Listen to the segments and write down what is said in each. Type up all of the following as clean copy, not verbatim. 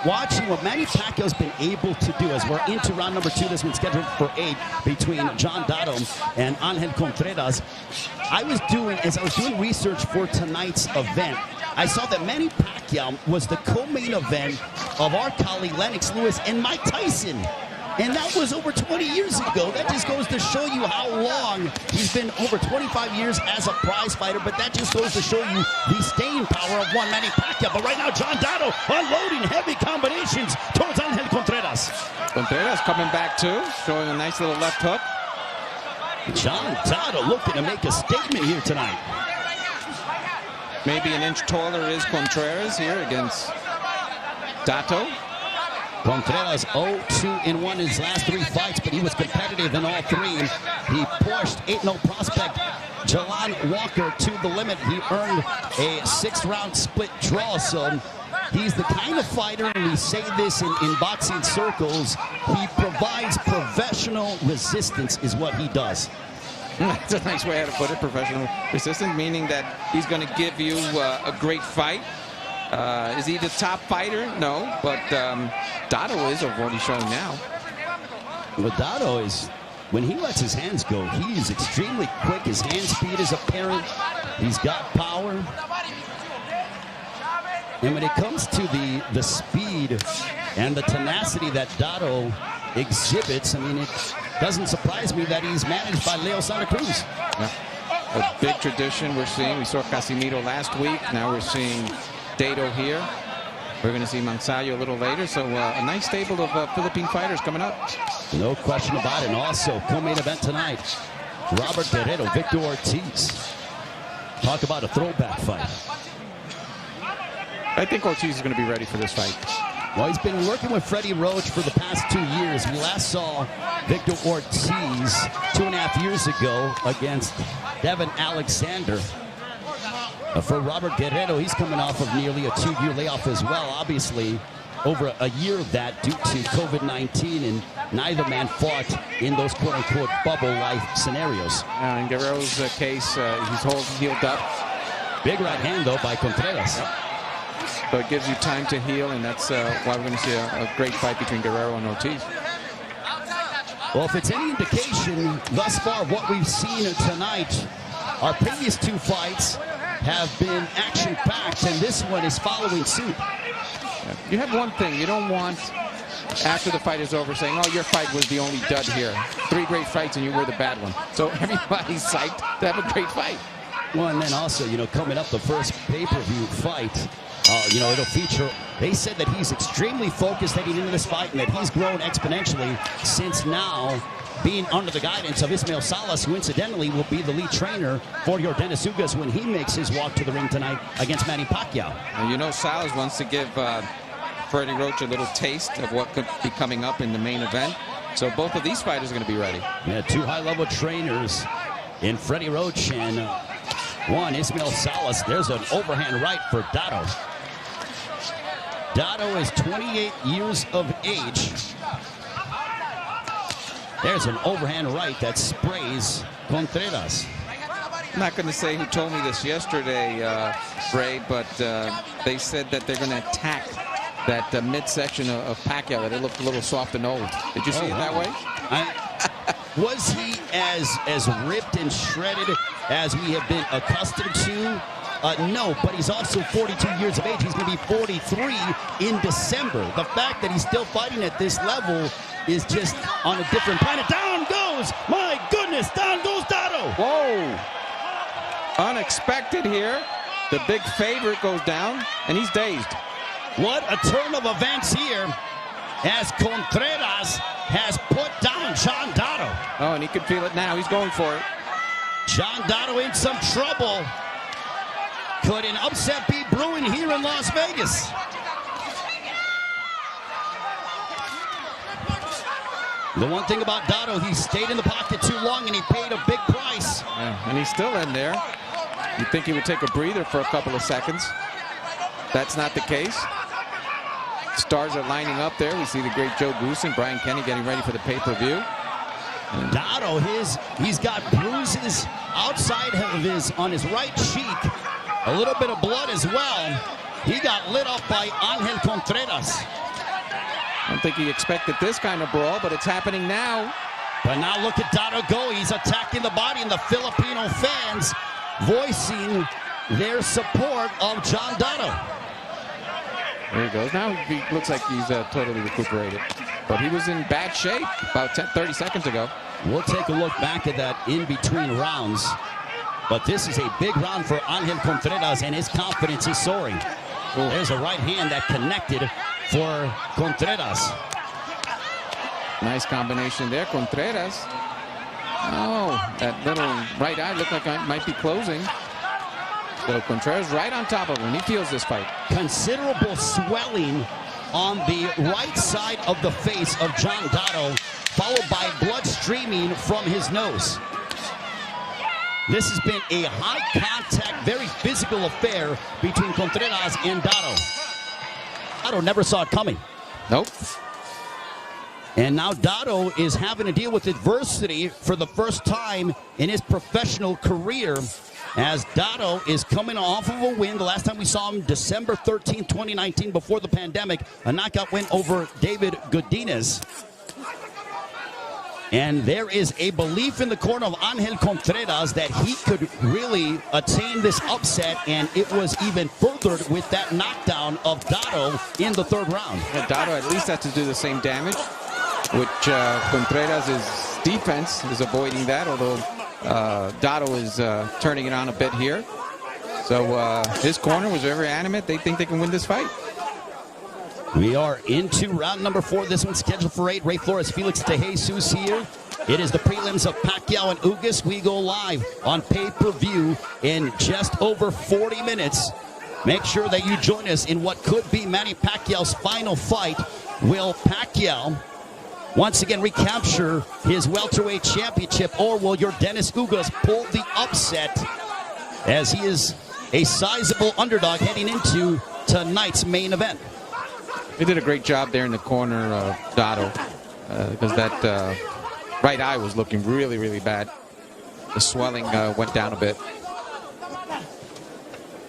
watching what Manny Pacquiao's been able to do as we're into round number 2. This one's scheduled for 8 between John Dotto and Angel Contreras. As I was doing research for tonight's event, I saw that Manny Pacquiao was the co-main event of our colleague Lennox Lewis and Mike Tyson. And that was over 20 years ago. That just goes to show you how long he's been, over 25 years as a prize fighter. But that just goes to show you the staying power of one Manny Pacquiao. But right now, John Dotto unloading heavy combinations towards Angel Contreras. Contreras coming back too, showing a nice little left hook. John Dotto looking to make a statement here tonight. Maybe an inch taller is Contreras here against Dotto. Contreras 0-2 in his last 3 fights, but he was competitive in all 3. He pushed 8-0 prospect Jalan Walker to the limit. He earned a 6-round split draw. So he's the kind of fighter, and we say this in boxing circles, he provides professional resistance is what he does. That's a nice way to put it, professional resistance, meaning that he's going to give you a great fight. Is he the top fighter? No, but Dotto is of what he's showing now. But Dotto is, when he lets his hands go, he is extremely quick. His hand speed is apparent. He's got power. And when it comes to the speed and the tenacity that Dotto exhibits, I mean, it doesn't surprise me that he's managed by Leo Santa Cruz. Yeah. A big tradition we're seeing. We saw Casimiro last week. Now we're seeing Dotto here. We're going to see Mansayo a little later. So a nice stable of Philippine fighters coming up. No question about it. And also, co-main event tonight, Robert Guerrero, Victor Ortiz. Talk about a throwback fight. I think Ortiz is going to be ready for this fight. Well, he's been working with Freddie Roach for the past 2 years. We last saw Victor Ortiz 2.5 years ago against Devin Alexander. For Robert Guerrero, he's coming off of nearly a 2-year layoff as well. Obviously, over a year of that due to COVID-19, and neither man fought in those quote-unquote bubble life scenarios. In Guerrero's case, he's healed up. Big right hand, though, by Contreras. Yep. So it gives you time to heal, and that's why we're going to see a great fight between Guerrero and Ortiz. Well, if it's any indication thus far of what we've seen tonight, our previous 2 fights have been action-packed, and this one is following suit. You have one thing. You don't want, after the fight is over, saying, oh, your fight was the only dud here. 3 great fights, and you were the bad one. So everybody's psyched to have a great fight. Well, and then also, coming up the first pay-per-view fight, it'll feature, they said that he's extremely focused heading into this fight and that he's grown exponentially since now being under the guidance of Ismael Salas, who incidentally will be the lead trainer for Yordenis Ugas when he makes his walk to the ring tonight against Manny Pacquiao. And Salas wants to give Freddie Roach a little taste of what could be coming up in the main event. So both of these fighters are going to be ready. Yeah, 2 high-level trainers in Freddie Roach and one Ismael Salas. There's an overhand right for Dotto. Dotto is 28 years of age. There's an overhand right that sprays Contreras. I'm not going to say who told me this yesterday, Ray, but they said that they're going to attack that midsection of Pacquiao, that it looked a little soft and old. Did you see it that way? Was he as ripped and shredded as we have been accustomed to? No, but he's also 42 years of age. He's going to be 43 in December. The fact that he's still fighting at this level is just on a different planet. Down goes, my goodness, down goes Dotto. Whoa. Unexpected here. The big favorite goes down, and he's dazed. What a turn of events here as Contreras has put down John Dotto. Oh, and he can feel it now. He's going for it. John Dotto in some trouble. Could an upset be brewing here in Las Vegas? The one thing about Dotto, he stayed in the pocket too long and he paid a big price. Yeah, and he's still in there. You'd think he would take a breather for a couple of seconds. That's not the case. Stars are lining up there. We see the great Joe Goose and Brian Kenny getting ready for the pay-per-view. Dotto, he's got bruises outside of on his right cheek. A little bit of blood as well. He got lit up by Angel Contreras. I don't think he expected this kind of brawl, but it's happening now. But now look at Dotto go. He's attacking the body, and the Filipino fans voicing their support of John Dotto. There he goes. Now he looks like he's totally recuperated. But he was in bad shape about 30 seconds ago. We'll take a look back at that in-between rounds. But this is a big round for Angel Contreras, and his confidence is soaring. Ooh. There's a right hand that connected for Contreras. Nice combination there, Contreras. Oh, that little right eye looked like it might be closing. So Contreras right on top of him. He feels this fight. Considerable swelling on the right side of the face of John Dotto, followed by blood streaming from his nose. This has been a high-contact, very physical affair between Contreras and Dotto. Dotto never saw it coming. Nope. And now Dotto is having to deal with adversity for the first time in his professional career, as Dotto is coming off of a win. The last time we saw him, December 13, 2019, before the pandemic, a knockout win over David Godinez. And there is a belief in the corner of Angel Contreras that he could really attain this upset, and it was even furthered with that knockdown of Dotto in the third round. Yeah, Dotto at least has to do the same damage, which Contreras' defense is avoiding that, although Dotto is turning it on a bit here. So his corner was very animate. They think they can win this fight. We are into round number 4. This one's scheduled for 8. Ray Flores, Felix DeJesus here. It is the prelims of Pacquiao and Ugas. We go live on pay-per-view in just over 40 minutes. Make sure that you join us in what could be Manny Pacquiao's final fight. Will Pacquiao once again recapture his welterweight championship, or will your Dennis Ugas pull the upset, as he is a sizable underdog heading into tonight's main event? He did a great job there in the corner of Dotto, because that right eye was looking really, really bad. The swelling went down a bit.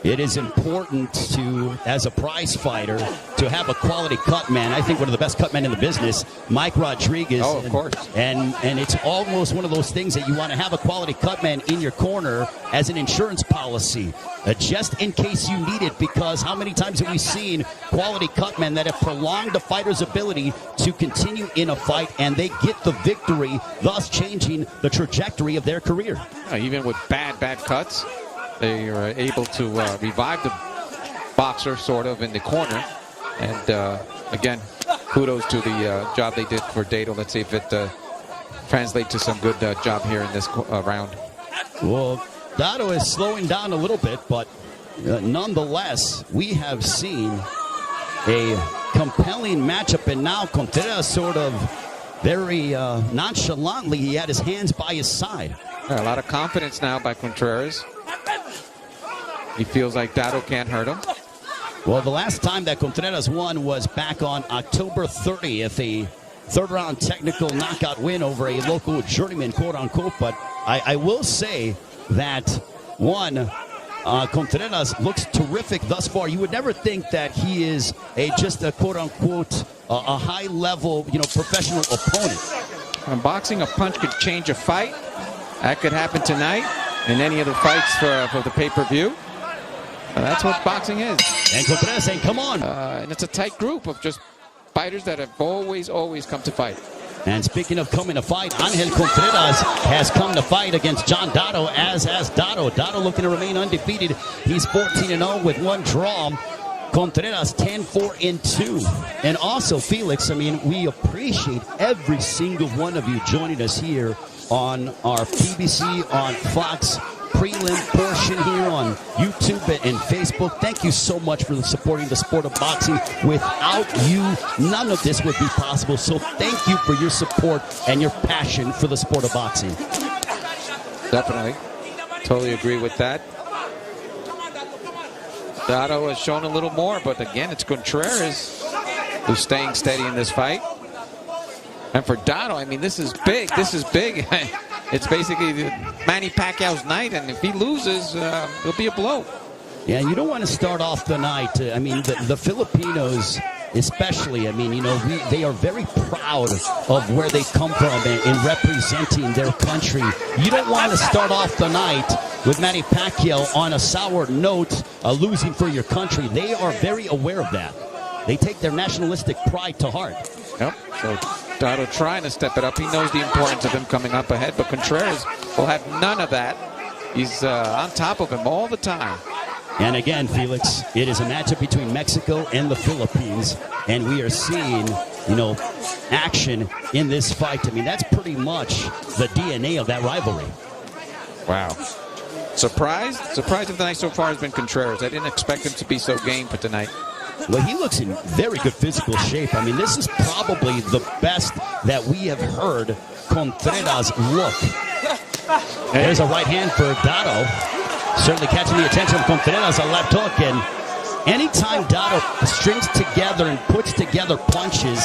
It is important to, as a prize fighter, to have a quality cut man. I think one of the best cut men in the business, Mike Rodriguez. Oh, of course. And it's almost one of those things that you want to have a quality cut man in your corner as an insurance policy, just in case you need it, because how many times have we seen quality cut men that have prolonged a fighter's ability to continue in a fight, and they get the victory, thus changing the trajectory of their career. Even with bad cuts, they are able to revive the boxer sort of in the corner. And again, kudos to the job they did for Dotto. Let's see if it translates to some good job here in this round. Well, Dotto is slowing down a little bit, but nonetheless, we have seen a compelling matchup. And now Contreras sort of very nonchalantly, he had his hands by his side. Yeah, a lot of confidence now by Contreras. He feels like Dotto can't hurt him. Well, the last time that Contreras won was back on October 30th, a third-round technical knockout win over a local journeyman, quote-unquote. But I will say that, one, Contreras looks terrific thus far. You would never think that he is just a quote-unquote a high-level, professional opponent. When boxing, a punch could change a fight. That could happen tonight in any of the fights for the pay-per-view. That's what boxing is. And Contreras saying, come on. And it's a tight group of just fighters that have always come to fight. And speaking of coming to fight, Angel Contreras has come to fight against John Dotto, as has Dotto. Dotto looking to remain undefeated. He's 14-0 with one draw. Contreras 10-4-2. And also, Felix, we appreciate every single one of you joining us here on our PBC, on Fox prelim portion here on YouTube and Facebook. Thank you so much for supporting the sport of boxing. Without you, none of this would be possible. So thank you for your support and your passion for the sport of boxing. Definitely. Totally agree with that. Dotto has shown a little more, but again, it's Contreras who's staying steady in this fight. And for Dotto, this is big. This is big. It's basically Manny Pacquiao's night, and if he loses, it'll be a blow. Yeah, you don't want to start off the night. The Filipinos especially, I mean, you know, they are very proud of where they come from in representing their country. You don't want to start off the night with Manny Pacquiao on a sour note, losing for your country. They are very aware of that. They take their nationalistic pride to heart. Yep. So Dotto trying to step it up. He knows the importance of him coming up ahead, but Contreras will have none of that. He's on top of him all the time. And again, Felix, it is a matchup between Mexico and the Philippines, and we are seeing, you know, action in this fight. I mean, that's pretty much the DNA of that rivalry. Wow. Surprised? Surprised if the night so far has been Contreras. I didn't expect him to be so game for tonight. Well, he looks in very good physical shape. I mean, this is probably the best that we have heard Contreras look. There's a right hand for Dotto. Certainly catching the attention of Contreras, a left hook. And anytime Dotto strings together and puts together punches,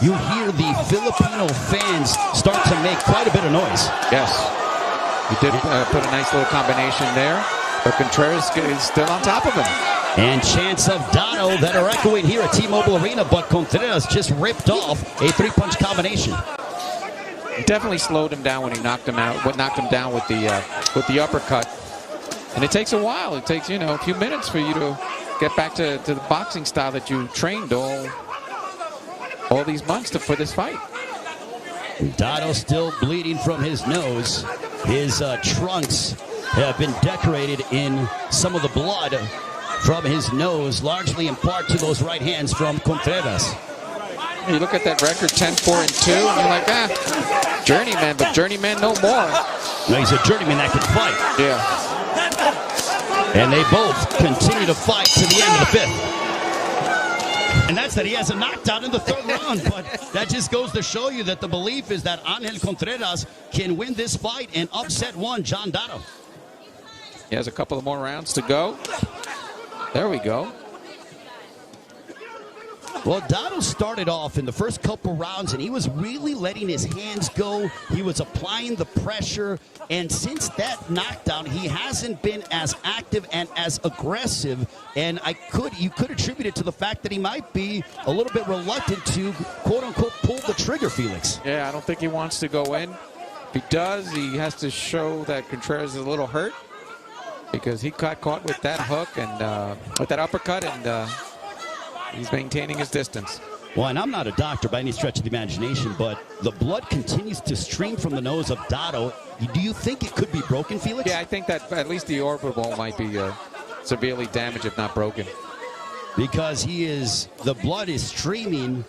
you hear the Filipino fans start to make quite a bit of noise. Yes. He did put a nice little combination there, but Contreras is still on top of him. And chants of Dotto that are echoing here at T-Mobile Arena, but Contreras just ripped off a three-punch combination. He definitely slowed him down when he knocked him out. Knocked him down with the uppercut. And it takes a while. It takes, you know, a few minutes for you to get back to the boxing style that you trained all these months for this fight. Dotto still bleeding from his nose. His trunks have been decorated in some of the blood from his nose, largely in part to those right hands from Contreras. You look at that record, 10-4-2, and you're like, journeyman, but journeyman no more. No, he's a journeyman that can fight. Yeah. And they both continue to fight to the end of the fifth. And that's that he has a knockdown in the third round, but that just goes to show you that the belief is that Angel Contreras can win this fight and upset one, John Dotto. He has a couple of more rounds to go. There we go. Well, Dotto started off in the first couple rounds, and he was really letting his hands go. He was applying the pressure, and since that knockdown, he hasn't been as active and as aggressive. And you could attribute it to the fact that he might be a little bit reluctant to, quote-unquote, pull the trigger, Felix. Yeah, I don't think he wants to go in. If he does, he has to show that Contreras is a little hurt, because he got caught with that hook and with that uppercut, and he's maintaining his distance. Well, and I'm not a doctor by any stretch of the imagination, but the blood continues to stream from the nose of Dotto. Do you think it could be broken, Felix? Yeah, I think that at least the orbital might be severely damaged, if not broken. Because the blood is streaming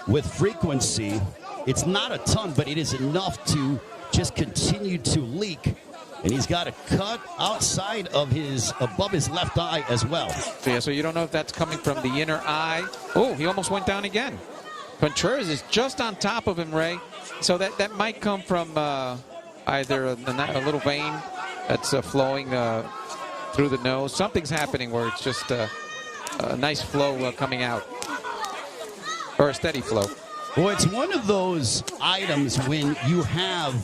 with frequency. It's not a ton, but it is enough to just continue to leak. And he's got a cut outside of above his left eye as well. So you don't know if that's coming from the inner eye. Oh, he almost went down again. Contreras is just on top of him, Ray. So that might come from either a little vein that's flowing through the nose. Something's happening where it's just a nice flow coming out, or a steady flow. Well, it's one of those items when you have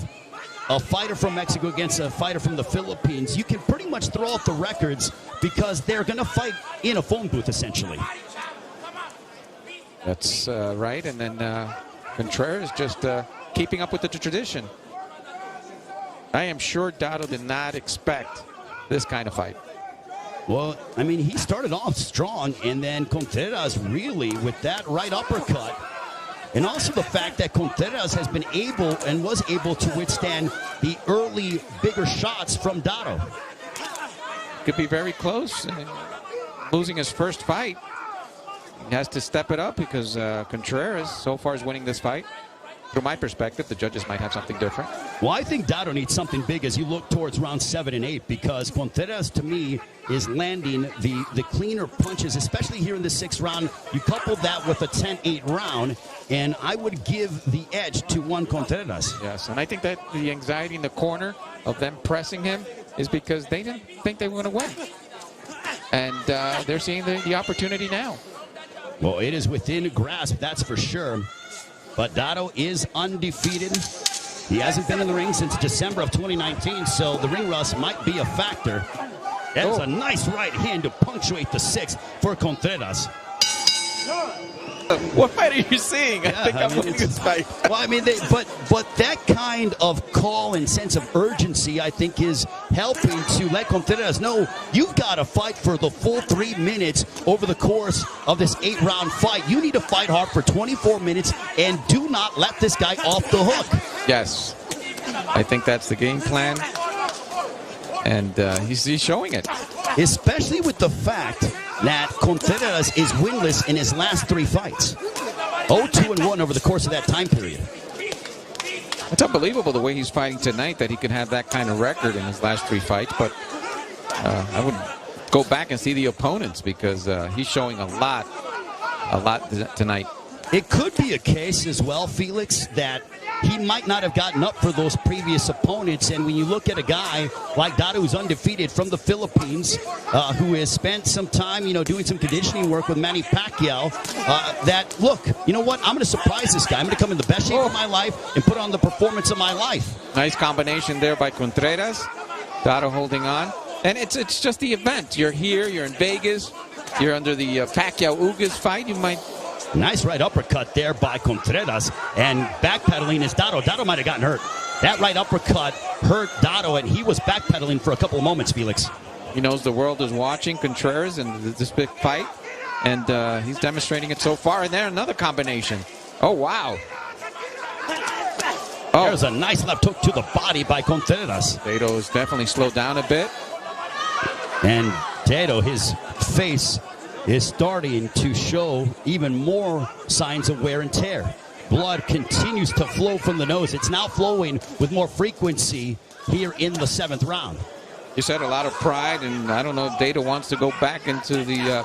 a fighter from Mexico against a fighter from the Philippines, you can pretty much throw out the records because they're going to fight in a phone booth, essentially. That's right. And then Contreras just keeping up with the tradition. I am sure Dotto did not expect this kind of fight. Well, I mean, he started off strong, and then Contreras really, with that right uppercut, and also the fact that Contreras has been able and was able to withstand the early bigger shots from Dotto. Could be very close. Losing his first fight, he has to step it up because Contreras so far is winning this fight. From my perspective, the judges might have something different. Well, I think Dotto needs something big as you look towards round 7 and 8, because Contreras, to me, is landing the cleaner punches, especially here in the 6th round. You couple that with a 10-8 round, and I would give the edge to one Contreras. Yes, and I think that the anxiety in the corner of them pressing him is because they didn't think they were going to win. And they're seeing the opportunity now. Well, it is within grasp, that's for sure. But Dotto is undefeated. He hasn't been in the ring since December of 2019, so the ring rust might be a factor. That's a nice right hand to punctuate the 6th for Contreras. What fight are you seeing? I think I'm looking at this fight. Well, I mean, but that kind of call and sense of urgency, I think, is helping to let Contreras know you've got to fight for the full 3 minutes over the course of this 8-round fight. You need to fight hard for 24 minutes and do not let this guy off the hook. Yes, I think that's the game plan, and he's showing it. Especially with the fact that Contreras is winless in his last 3 fights. 0-2-1 over the course of that time period. It's unbelievable the way he's fighting tonight, that he can have that kind of record in his last 3 fights. But I would go back and see the opponents, because he's showing a lot tonight. It could be a case as well, Felix, that he might not have gotten up for those previous opponents. And when you look at a guy like Dotto, who's undefeated from the Philippines, who has spent some time, doing some conditioning work with Manny Pacquiao, that, look, you know what? I'm going to surprise this guy. I'm going to come in the best shape of my life and put on the performance of my life. Nice combination there by Contreras. Dotto holding on. And it's just the event. You're here. You're in Vegas. You're under the Pacquiao-Ugas fight. You might... Nice right uppercut there by Contreras, and backpedaling is Dotto. Dotto might have gotten hurt. That right uppercut hurt Dotto, and he was backpedaling for a couple of moments, Felix. He knows the world is watching Contreras in this big fight, and he's demonstrating it so far. And there, another combination. Oh, wow. Oh. There's a nice left hook to the body by Contreras. Dotto is definitely slowed down a bit. And Dotto, his face is starting to show even more signs of wear and tear. Blood continues to flow from the nose. It's now flowing with more frequency here in the 7th round. You said a lot of pride, and I don't know if Dotto wants to go back into the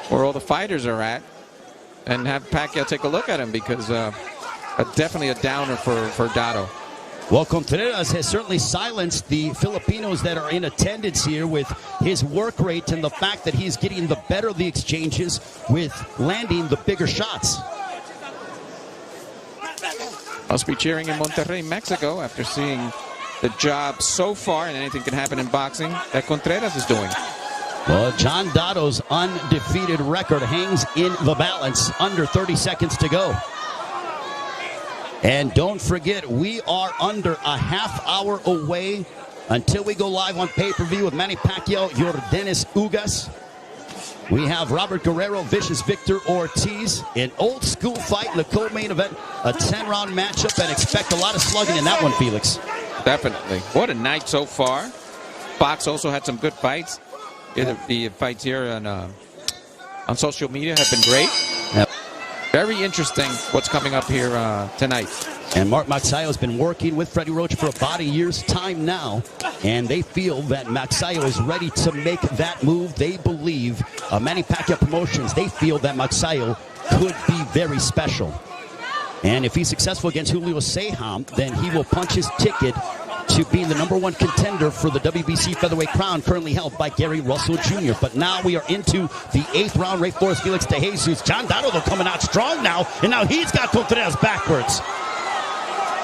where all the fighters are at and have Pacquiao take a look at him, because definitely a downer for Dotto. Well, Contreras has certainly silenced the Filipinos that are in attendance here with his work rate and the fact that he's getting the better of the exchanges with landing the bigger shots. Must be cheering in Monterrey, Mexico, after seeing the job so far, and anything can happen in boxing, that Contreras is doing. Well, John Dotto's undefeated record hangs in the balance. Under 30 seconds to go. And don't forget, we are under a half hour away until we go live on pay-per-view with Manny Pacquiao, Yordenis Ugas. We have Robert Guerrero, Vicious Victor Ortiz. An old school fight in the co-main event, a 10-round matchup, and expect a lot of slugging in that one, Felix. Definitely. What a night so far. Fox also had some good fights. The fights here on social media have been great. Yep. Very interesting what's coming up here tonight. And Mark Magsayo has been working with Freddie Roach for about a year's time now, and they feel that Magsayo is ready to make that move. They believe, Manny Pacquiao Promotions, they feel that Magsayo could be very special. And if he's successful against Julio Sejam, then he will punch his ticket to being the #1 contender for the WBC featherweight crown, currently held by Gary Russell Jr. But now we are into the 8th round. Ray Flores, Felix De Jesus. John Dotto, though, coming out strong now, and now he's got Contreras backwards.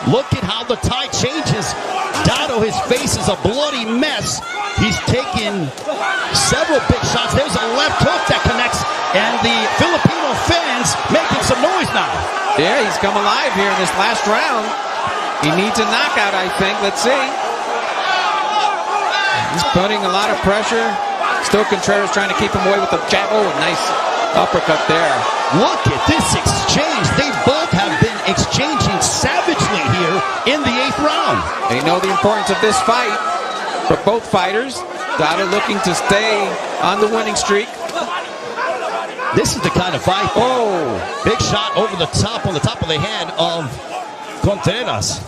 Look at how the tide changes. Dotto, his face is a bloody mess. He's taken several big shots. There's a left hook that connects, and the Filipino fans making some noise now. Yeah, he's come alive here in this last round. He needs a knockout, I think. Let's see. He's putting a lot of pressure. Still Contreras trying to keep him away with the jab. Oh, nice uppercut there. Look at this exchange. They both have been exchanging savagely here in the 8th round. They know the importance of this fight for both fighters. Dotto looking to stay on the winning streak. This is the kind of fight. Oh, big shot over the top, on the top of the head of Contreras.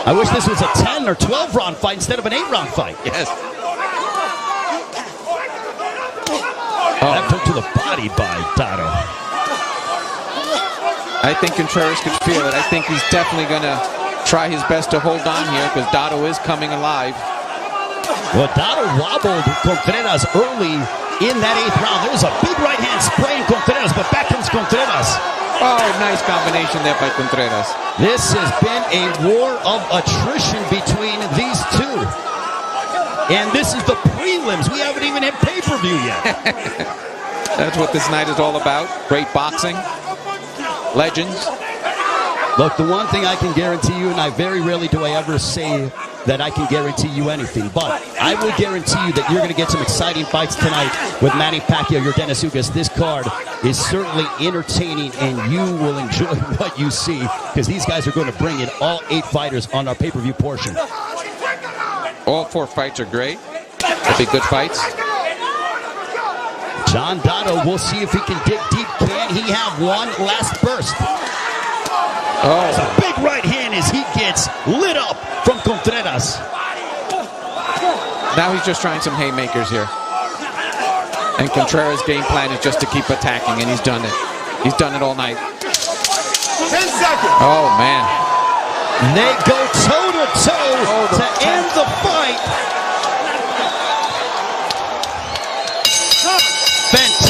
I wish this was a 10 or 12 round fight instead of an 8-round fight. Yes. Left hook to the body by Dotto. I think Contreras could feel it. I think he's definitely going to try his best to hold on here, because Dotto is coming alive. Well, Dotto wobbled Contreras early in that 8th round. There was a big right hand spraying Contreras, but back comes Contreras. Oh, nice combination there by Contreras. This has been a war of attrition between these two. And this is the prelims. We haven't even had pay-per-view yet. That's what this night is all about. Great boxing. Legends. Look, the one thing I can guarantee you, and I very rarely do I ever say that I can guarantee you anything, but I will guarantee you that you're going to get some exciting fights tonight with Manny Pacquiao, your Dennis Ugas. This card is certainly entertaining, and you will enjoy what you see because these guys are going to bring in all 8 fighters on our pay-per-view portion. All 4 fights are great. They'll be good fights. John Dotto, we'll see if he can dig deep. Can he have one last burst? Oh, it's a big right hand as he gets lit up from Contreras. Now he's just trying some haymakers here. And Contreras' game plan is just to keep attacking, and he's done it. He's done it all night. 10 seconds. Oh, man. They go toe-to-toe to end the fight. Fantastic.